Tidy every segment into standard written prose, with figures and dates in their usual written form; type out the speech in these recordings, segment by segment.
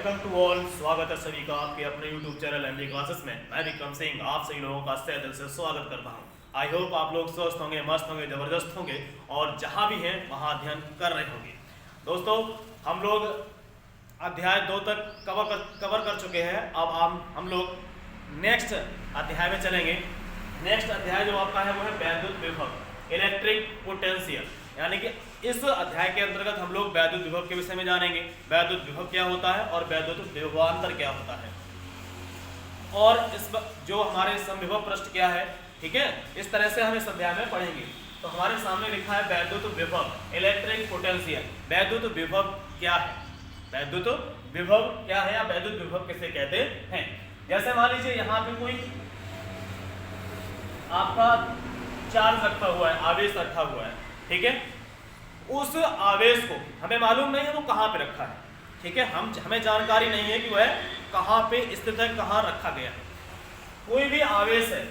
Welcome to all. स्वागत है सभी का आपके अपने यूट्यूब चैनल एमडी क्लासेस में। मैं विक्रम सिंह आप सभी लोगों का तहे दिल से स्वागत करता हूं। आई होप आप लोग स्वस्थ होंगे, मस्त होंगे, जबरदस्त होंगे और जहां भी हैं वहां अध्ययन कर रहे होंगे। दोस्तों, हम लोग अध्याय 2 तक कवर कर चुके हैं। अब हम लोग नेक्स्ट अध्याय में चलेंगे। नेक्स्ट अध्याय जो आपका है वो है वैद्युत विभव, इलेक्ट्रिक पोटेंशियल। यानी कि इस अध्याय के अंतर्गत हम लोग वैद्युत विभव के विषय में जानेंगे। वैद्युत विभव क्या होता है और वैद्युत विभवांतर क्या होता है, और इस जो हमारे समविभव पृष्ठ क्या है। ठीक है, इस तरह से हम इस अध्याय में पढ़ेंगे। तो हमारे सामने लिखा है वैद्युत विभव, इलेक्ट्रिक पोटेंशियल। वैद्युत विभव क्या है, वैद्युत विभव क्या है या वैद्युत विभव किसे कहते हैं। जैसे मान लीजिए यहाँ पे कोई आपका चार्ज रखा हुआ है, आवेश रखा हुआ है। ठीक है, उस आवेश को हमें मालूम नहीं है वो कहाँ पे रखा है। ठीक है, हमें जानकारी नहीं है कि वह कहाँ पे स्थित है, कहाँ रखा गया है। कोई भी आवेश है,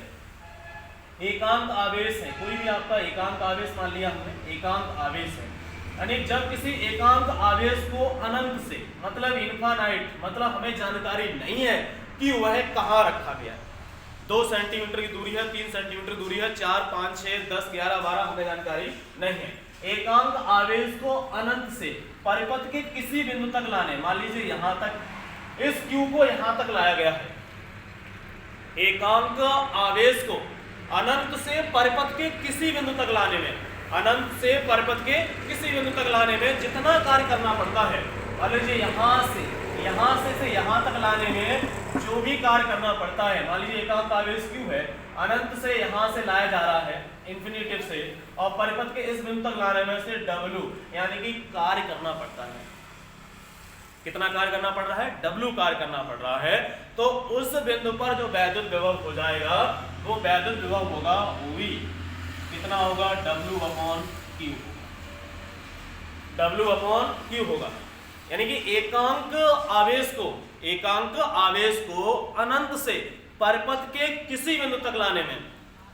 एकांक आवेश है, कोई भी आपका एकांक आवेश मान लिया हमने, एकांक आवेश है। यानी जब किसी एकांक आवेश को अनंत से मतलब इनफाइनाइट, मतलब हमें जानकारी नहीं है कि वह कहाँ रखा गया है। 2 सेंटीमीटर की दूरी है, 3 सेंटीमीटर दूरी है, 4, 5, 6, 10, 11, 12 हमें जानकारी नहीं है। एकांक आवेश को अनंत से परिपथ के किसी बिंदु तक लाने, मान लीजिए यहां तक, इस Q को यहां तक लाया गया है। एकांक आवेश को अनंत से परिपथ के किसी बिंदु तक लाने में, अनंत से परिपथ के किसी बिंदु तक लाने में जितना कार्य करना पड़ता है, मान लीजिए यहां से यहां तक लाने में जो भी कार्य करना पड़ता है, मान लीजिए एकांक आवेश Q है, अनंत से यहां से लाया जा रहा है इंफिनिटिव से, और परिपथ के इस बिंदु तक लाने में से W यानी कि कार्य करना पड़ता है। कितना कार्य करना पड़ रहा है? W कार्य करना पड़ रहा है। तो उस बिंदु पर जो वैद्युत विभव हो जाएगा वो वैद्युत विभव होगा OV। कितना होगा? W/Q, W/Q होगा। यानी कि एकांक आवेश को अनंत से परिपथ के किसी बिंदु तक लाने में,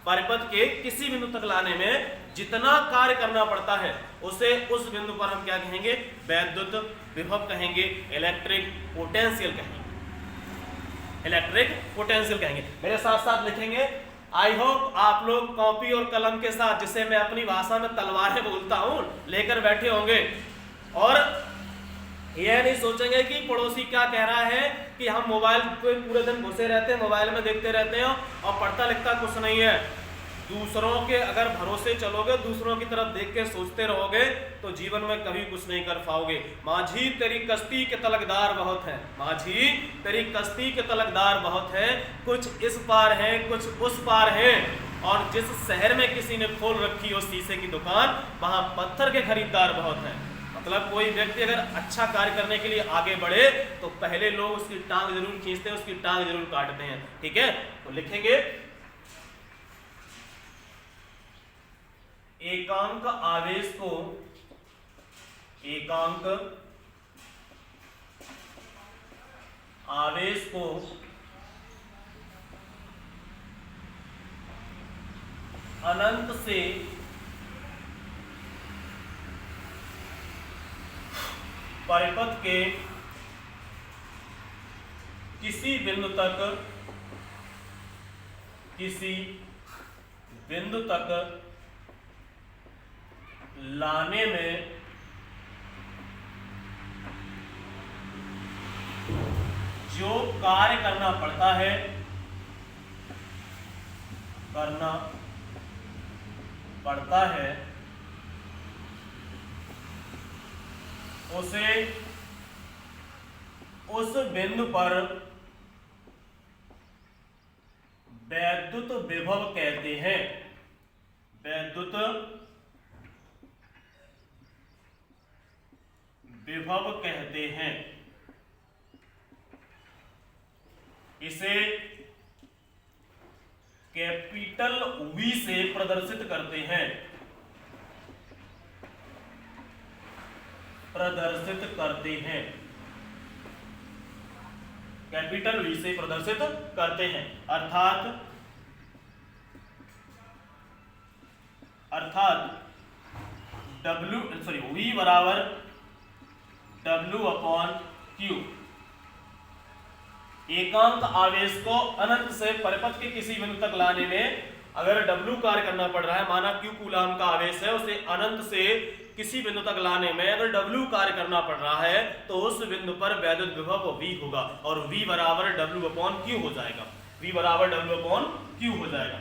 परिपथ के किसी बिंदु तक लाने में जितना कार्य करना पड़ता है उसे उस बिंदु पर हम क्या कहेंगे? वैद्युत विभव कहेंगे, इलेक्ट्रिक पोटेंशियल कहेंगे, इलेक्ट्रिक पोटेंशियल कहेंगे। मेरे साथ साथ लिखेंगे। आई होप आप लोग कॉपी और कलम के साथ, जिसे मैं अपनी भाषा में तलवारें बोलता हूं, लेकर बैठे होंगे और यह नहीं सोचेंगे कि पड़ोसी क्या कह रहा है कि हम मोबाइल पे पूरे दिन घुसे रहते हैं, मोबाइल में देखते रहते हैं और पढ़ता लिखता कुछ नहीं है। दूसरों के अगर भरोसे चलोगे, दूसरों की तरफ देख के सोचते रहोगे तो जीवन में कभी कुछ नहीं कर पाओगे। माझी तेरी कश्ती के तलकदार बहुत है, माझी तेरी कश्ती के तलकदार बहुत है, कुछ इस पार है कुछ उस पार है। और जिस शहर में किसी ने खोल रखी हो शीशे की दुकान, वहां पत्थर के खरीदार बहुत हैं। मतलब कोई व्यक्ति अगर अच्छा कार्य करने के लिए आगे बढ़े तो पहले लोग उसकी टांग जरूर खींचते हैं, उसकी टांग जरूर काटते हैं। ठीक है, तो लिखेंगे एकांक आवेश को, एकांक आवेश को अनंत से परिपथ के किसी बिंदु तक लाने में जो कार्य करना पड़ता है, उसे उस बिंदु पर वैद्युत विभव कहते हैं, वैद्युत विभव कहते हैं। इसे कैपिटल V से प्रदर्शित करते हैं, कैपिटल V से प्रदर्शित करते हैं। अर्थात V बराबर W/Q। एकांक आवेश को अनंत से परिपथ के किसी बिंदु तक लाने में अगर W कार्य करना पड़ रहा है, माना Q कूलाम का आवेश है, उसे अनंत से किसी बिंदु तक लाने में अगर W कार्य करना पड़ रहा है तो उस बिंदु पर वैद्युत विभव V होगा और V बराबर W/Q हो जाएगा। V बराबर W/Q हो जाएगा।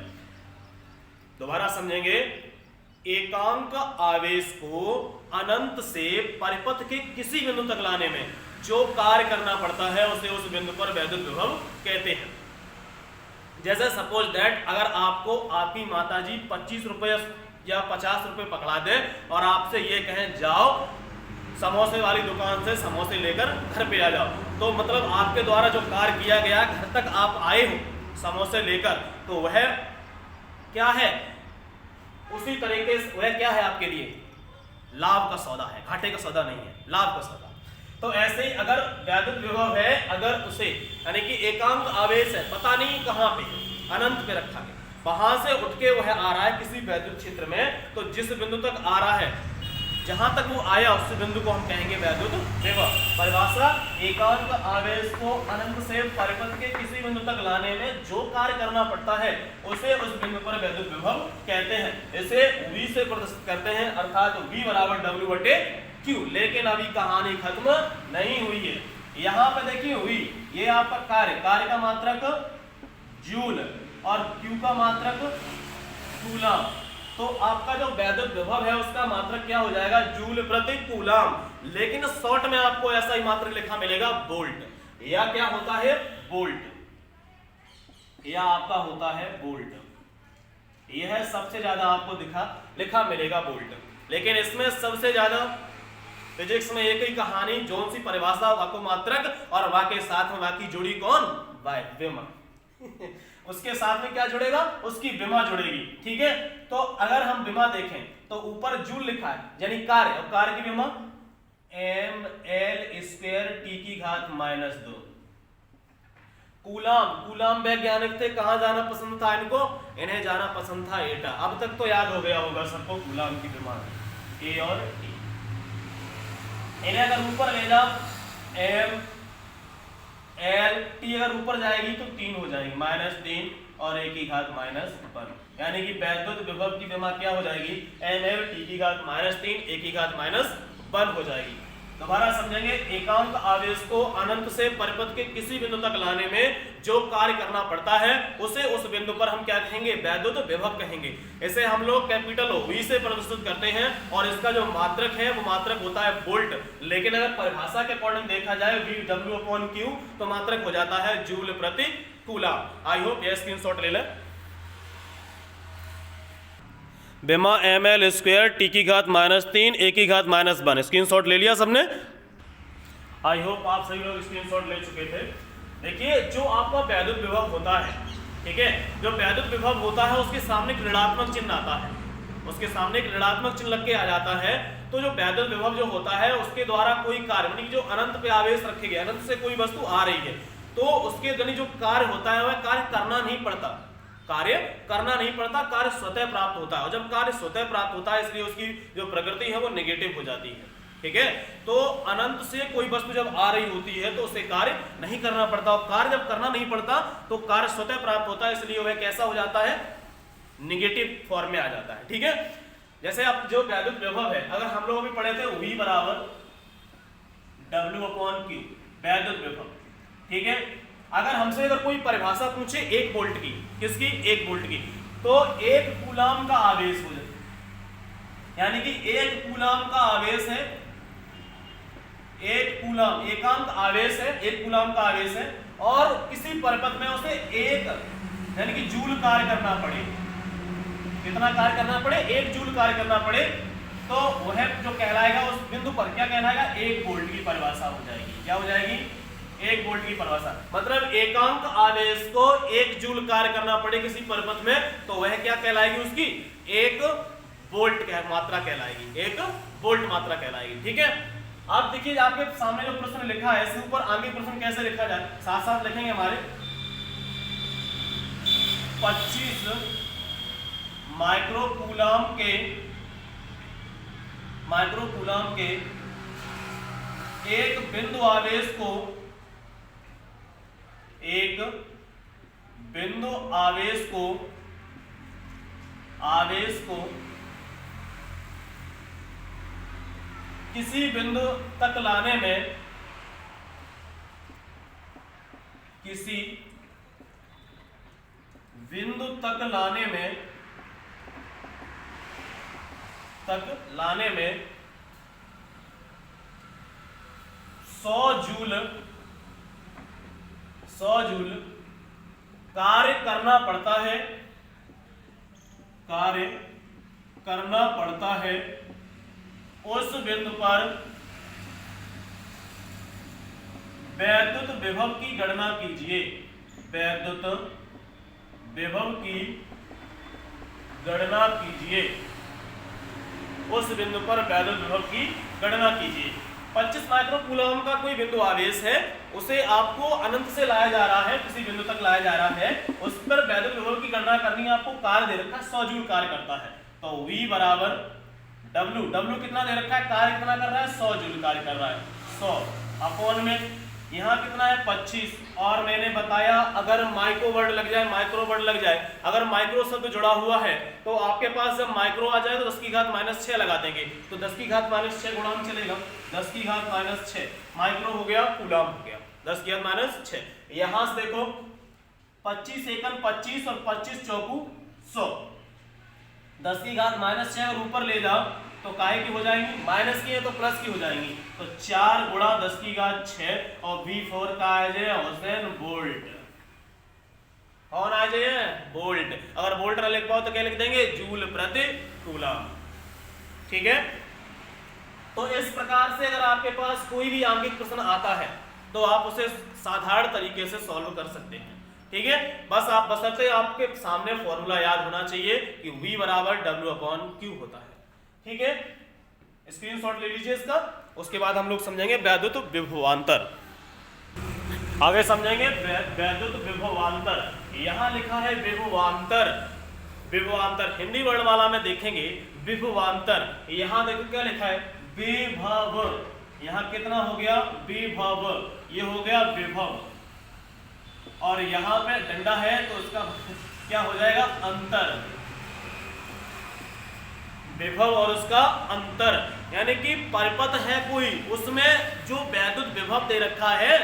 दोबारा समझेंगे, एकांक आवेश को अनंत से परिपथ के किसी बिंदु तक लाने में जो कार्य करना पड़ता है उसे उस बिंदु पर वैद्युत विभव कहते हैं। जैसे सपोज दैट अगर आपको आपकी माताजी 25 रुपए या 50 रुपए पकड़ा दे और आपसे ये कहें जाओ समोसे वाली दुकान से समोसे लेकर घर पे आ जाओ, तो मतलब आपके द्वारा जो कार्य किया गया, घर तक आप आए हो समोसे लेकर, तो वह क्या है, उसी तरीके से वह क्या है आपके लिए लाभ का सौदा है, घाटे का सौदा नहीं है, लाभ का सौदा। तो ऐसे ही अगर वैद्युत विभव है, अगर उसे यानी कि एकांक आवेश है, पता नहीं कहां पे, अनंत पे रखा गया, वहां से उठ के वह आ रहा है किसी वैद्युत क्षेत्र में, तो जिस बिंदु तक आ रहा है, जहां तक वो आया उस बिंदु को हम कहेंगे वैद्युत विभव। परिभाषा, एकांक आवेश को अनंत से परिपथ के किसी बिंदु तक लाने में जो कार्य करना पड़ता है उसे उस बिंदु पर वैद्युत विभव कहते हैं। इसे V से प्रदर्शित करते हैं, अर्थात V बराबर W/Q। लेकिन अभी कहानी खत्म नहीं हुई है। यहाँ पे देखिए V, ये आपका कार्य का मात्रक जूल और Q का मात्रक कूलाम, तो आपका जो वैद्युत विभव है उसका मात्रक क्या हो जाएगा, जूल प्रति कूलाम। लेकिन शॉर्ट में आपको ऐसा ही मात्रक लिखा मिलेगा वोल्ट, या क्या होता है वोल्ट, या आपका होता है वोल्ट। यह सबसे ज्यादा आपको लिखा मिलेगा वोल्ट। लेकिन इसमें सबसे ज्यादा फिजिक्स में एक ही कहानी, जोन सी परिभाषा, वाको मात्रक और वाके साथ में वाकी जुड़ी कौन, विमा। उसके साथ में क्या जुड़ेगा, उसकी विमा जुड़ेगी। ठीक है, तो अगर हम विमा देखें तो ऊपर जूल लिखा है यानी कार्य, और कार्य की विमा mL²T⁻²। कूलाम वैज्ञानिक थे, कहां जाना पसंद था इनको, इन्हें जाना पसंद था एटा। अब तक तो याद हो गया होगा सबको कूलाम की विमा ए और टी। इन्हें अगर ऊपर ले जाओ mL/T, अगर ऊपर जाएगी तो 3 हो जाएगी, -3 और (1) यानी कि वैद्युत विभव की विमा क्या हो जाएगी, mL/T⁻3 (1) हो जाएगी। दोबारा समझेंगे, एकांक आवेश को अनंत से परिपथ के किसी बिंदु तक लाने में जो कार्य करना पड़ता है उसे उस बिंदु पर हम क्या कहेंगे, वैद्युत विभव कहेंगे। इसे हम लोग कैपिटल V से प्रदर्शित करते हैं और इसका जो मात्रक है वो मात्रक होता है वोल्ट। लेकिन अगर परिभाषा के अकॉर्डिंग देखा जाए W/Q, तो मात्रक हो जाता है जूल प्रति कूलाम। आई होप यह स्क्रीनशॉट ले ले। विमा mL²T⁻3 (1) स्क्रीनशॉट ले लिया सबने। आई होप आप सभी लोग स्क्रीनशॉट ले चुके थे। देखिए, जो आपका वैद्युत विभव होता है, ठीक है, जो वैद्युत विभव होता है उसके सामने एक ऋणात्मक चिन्ह आता है, उसके सामने एक ऋणात्मक चिन्ह लग के आ जाता है। तो जो वैद्युत विभव जो होता है उसके द्वारा कोई कार्य, यानी जो अनंत पे आवेश रखे गए, अनंत से कोई वस्तु आ रही है, तो उसके यानी जो कार्य होता है वह कार्य करना नहीं पड़ता, कार्य स्वतः प्राप्त होता है। और जब कार्य स्वतः प्राप्त होता है इसलिए उसकी जो प्रकृति है वो नेगेटिव हो जाती है। ठीक है, तो अनंत से कोई वस्तु जब आ रही होती है तो उसे कार्य नहीं करना पड़ता, और कार्य जब करना नहीं पड़ता तो कार्य स्वतः प्राप्त होता है, इसलिए वह कैसा हो जाता है, नेगेटिव फॉर्म में आ जाता है। ठीक है, जैसे अब जो वैद्युत विभव है, अगर हम लोग अभी पढ़े थे V बराबर W/Q, वैद्युत विभव। ठीक है, अगर हमसे अगर कोई परिभाषा पूछे 1 वोल्ट की, किसकी, 1 वोल्ट की, तो 1 कूलाम का आवेश हो जाए, यानी कि 1 कूलाम का आवेश है, 1 कूलाम एकांक आवेश है, 1 कूलाम का आवेश है, और किसी परिपथ में उसे 1 यानी कि जूल कार्य करना पड़े। कितना कार्य करना पड़े, 1 जूल कार्य करना पड़े, तो वह जो कहलाएगा उस बिंदु पर क्या कहलाएगा, 1 वोल्ट की परिभाषा हो जाएगी। क्या हो जाएगी, 1 वोल्ट की परिभाषा। मतलब एकांक आवेश को 1 जूल कार्य करना पड़े किसी परिपथ में, तो वह क्या कहलाएगी, उसकी 1 वोल्ट मात्रा कहलाएगी, 1 वोल्ट मात्रा कहलाएगी। ठीक है, आप देखिए आपके सामने जो प्रश्न लिखा है इसके ऊपर आगे प्रश्न कैसे लिखा जाए, साथ साथ लिखेंगे हमारे। 25 माइक्रोकूलाम के एक बिंदु आवेश को एक बिंदु आवेश को किसी बिंदु तक लाने में सौ जूल कार्य करना पड़ता है उस बिंदु पर वैद्युत विभव की गणना कीजिए। उस बिंदु पर वैद्युत विभव की गणना कीजिए। 25 माइक्रो कूलम का कोई बिंदु आवेश है, उसे आपको अनंत से लाया जा रहा है, किसी बिंदु तक लाया जा रहा है, उस पर वैद्युत विभव की गणना करनी है। आपको कार्य दे रखा है 100 जूल कार्य करता है, तो V बराबर W कितना दे रखा है, कार्य कितना कर रहा है, 100 जूल कार्य कर रहा है। 100 अपॉन में यहाँ कितना है 25, और मैंने बताया अगर माइक्रो वर्ड लग जाए, अगर माइक्रो शब्द जुड़ा हुआ है तो आपके पास जब माइक्रो आ जाए तो 10 की घात -6 लगा देंगे, तो 10 की घात -6 गुणांक चलेगा, 10 की घात -6 माइक्रो हो गया, कूलम हो गया, 10 की घात -6। यहां से देखो 25 एकम 25 और 25 चौकू 100, 10 की घात -6 और ऊपर ले जाओ तो काहे की हो जाएंगी, माइनस की है तो प्लस की हो जाएंगी, तो 4 गुणा 10 की घात 6 और V4 का आ जाए हुसैन बोल्ट। कौन आ जाए, बोल्ट। अगर बोल्ट ना लिख पाओ तो क्या लिख देंगे, जूल प्रति कूलम। ठीक है, तो इस प्रकार से अगर आपके पास कोई भी आंगिक प्रश्न आता है तो आप उसे साधारण तरीके से सॉल्व कर सकते हैं। ठीक है, बस आप बशर्ते आपके सामने फॉर्मूला याद होना चाहिए कि V बराबर W/Q होता है। ठीक है, स्क्रीनशॉट ले लीजिए इसका, उसके बाद हम लोग समझेंगे वैद्युत विभवांतर। आगे समझेंगे वैद्युत विभवांतर। यहां लिखा है विभवांतर हिंदी वर्णमाला में देखेंगे विभवांतर। यहां देखो क्या लिखा है, विभव। यहां कितना हो गया, विभव, ये हो गया विभव, और यहां पे डंडा है तो इसका क्या हो जाएगा, अंतर। विभव और उसका अंतर, यानी कि परिपथ है कोई, उसमें जो वैद्युत विभव दे रखा है,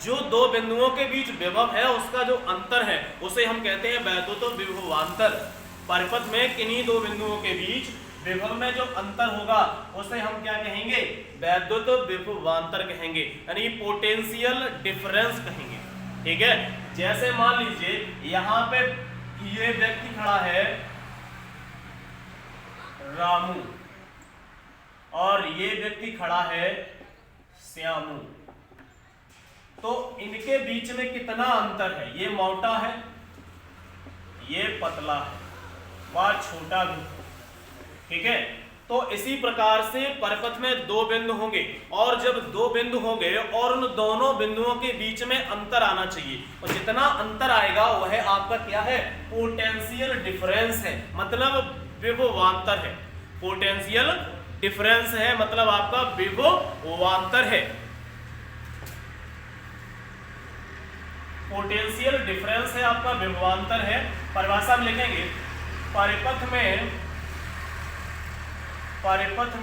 जो दो बिंदुओं के बीच विभव है उसका जो अंतर है उसे हम कहते हैं वैद्युत विभवांतर। परिपथ में किन्हीं दो बिंदुओं के बीच विभव में जो अंतर होगा उसे हम क्या कहेंगे, वैद्युत विभवांतर कहेंगे, यानी पोटेंशियल डिफरेंस कहेंगे। ठीक है, जैसे मान लीजिए यहाँ पे ये व्यक्ति खड़ा है रामू और ये व्यक्ति खड़ा है श्यामू, तो इनके बीच में कितना अंतर है, ये मोटा है, ये पतला है, वह छोटा भी। ठीक है, तो इसी प्रकार से परिपथ में दो बिंदु होंगे, और जब दो बिंदु होंगे और उन दोनों बिंदुओं के बीच में अंतर आना चाहिए, और जितना अंतर आएगा वह आपका क्या है, पोटेंशियल डिफरेंस है, मतलब विभवांतर है। पोटेंशियल डिफरेंस है मतलब आपका विभवांतर है। पोटेंशियल डिफरेंस है आपका विभवांतर है। परिभाषा में लिखेंगे परिपथ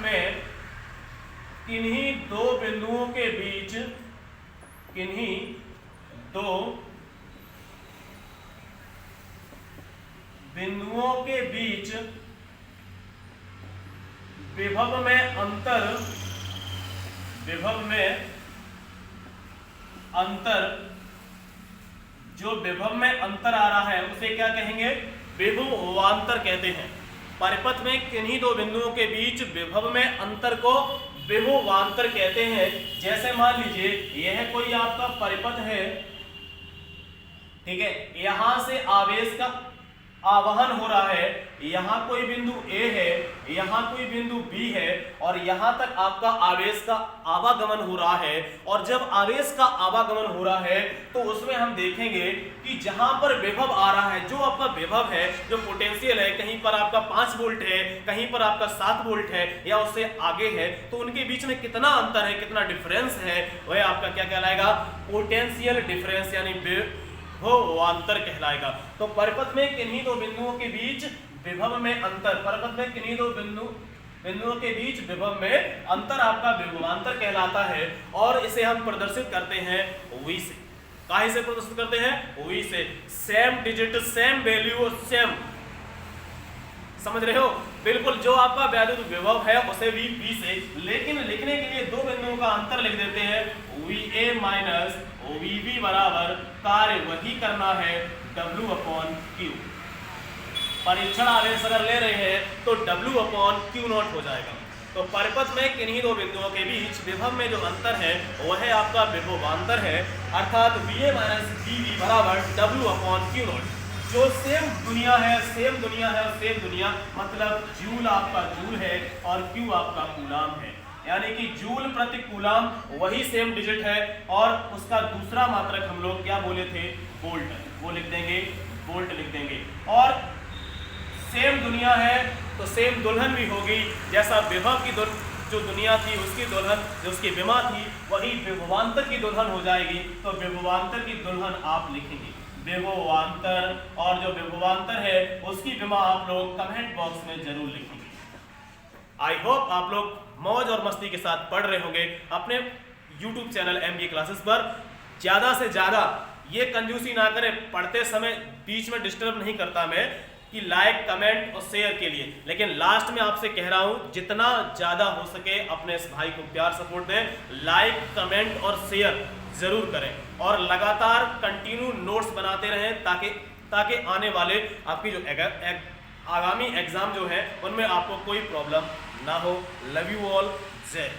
में किन्हीं दो बिंदुओं के बीच विभव में अंतर जो विभव में अंतर आ रहा है उसे क्या कहेंगे, विभवांतर कहते हैं। परिपथ में किन्हीं दो बिंदुओं के बीच विभव में अंतर को विभवांतर कहते हैं। जैसे मान लीजिए यह कोई आपका परिपथ है, ठीक है, यहां से आवेश का आवाहन हो रहा है, यहां कोई बिंदु A है, यहां कोई बिंदु B है, और यहां तक आपका आवेश का आवागमन हो रहा है। और जब आवेश का आवागमन हो रहा है तो उसमें हम देखेंगे कि जहां पर विभव आ रहा है, जो आपका विभव है, जो पोटेंशियल है, कहीं पर आपका 5 वोल्ट है, कहीं पर आपका 7 वोल्ट है या उससे आगे है, तो उनके बीच में कितना अंतर है, कितना डिफरेंस है, वह आपका क्या कहलाएगा, पोटेंशियल डिफरेंस यानी विभवांतर कहलाएगा। तो परिपथ में किन्हीं दो बिंदुओं के बीच विभव में अंतर, परिपथ में किन्हीं दो बिंदुओं के बीच विभव में अंतर आपका विभवांतर कहलाता है। और इसे हम प्रदर्शित करते हैं V से। काहे से प्रदर्शित करते हैं? V से। Same digit, same value, same, समझ रहे हो? बिल्कुल जो आपका वैद्युत विभव है उसे भी V से, लेकिन लिखने के लिए दो बिंदुओं का अंतर लिख देते हैं VA माइनस VB बराबर कार्य वही करना है W/Q। परीक्षण आवेश अगर ले रहे हैं तो W/Q0 हो जाएगा। तो परिपथ में किन्हीं दो बिंदुओं के बीच विभव में जो अंतर है वह आपका विभवांतर है, अर्थात VA माइनस VB बराबर W/Q0। जो सेम दुनिया है और सेम दुनिया मतलब जूल आपका जूल है और Q आपका कूलाम है, यानी कि जूल प्रति कूलाम वही सेम डिजिट है। और उसका दूसरा मात्रक हम लोग क्या बोले थे? वोल्ट, वो लिख देंगे, वोल्ट लिख देंगे। और सेम दुनिया है तो सेम दुल्हन भी होगी, जैसा विभव की जो दुनिया थी उसकी दुल्हन, जो उसकी विमा थी, वही विभवांतर की दुल्हन हो जाएगी। तो विभवांतर की दुल्हन आप लिखेंगे, विभवांतर, और जो विभवांतर है उसकी विमा आप लोग कमेंट बॉक्स में जरूर लिखेंगे। आई होप आप लोग मौज और मस्ती के साथ पढ़ रहे होंगे अपने YouTube चैनल MBA क्लासेस पर। ज़्यादा से ज़्यादा ये कंजूसी ना करें, पढ़ते समय बीच में डिस्टर्ब नहीं करता मैं कि लाइक, कमेंट और शेयर के लिए, लेकिन लास्ट में आपसे कह रहा हूँ जितना ज़्यादा हो सके अपने इस भाई को प्यार सपोर्ट दें, लाइक, कमेंट और शेयर ज़रूर करें और लगातार कंटिन्यू नोट्स बनाते रहें ताकि आने वाले आपकी जो आगामी एग्जाम जो है उनमें आपको कोई प्रॉब्लम ना हो। लव यू ऑल, जय।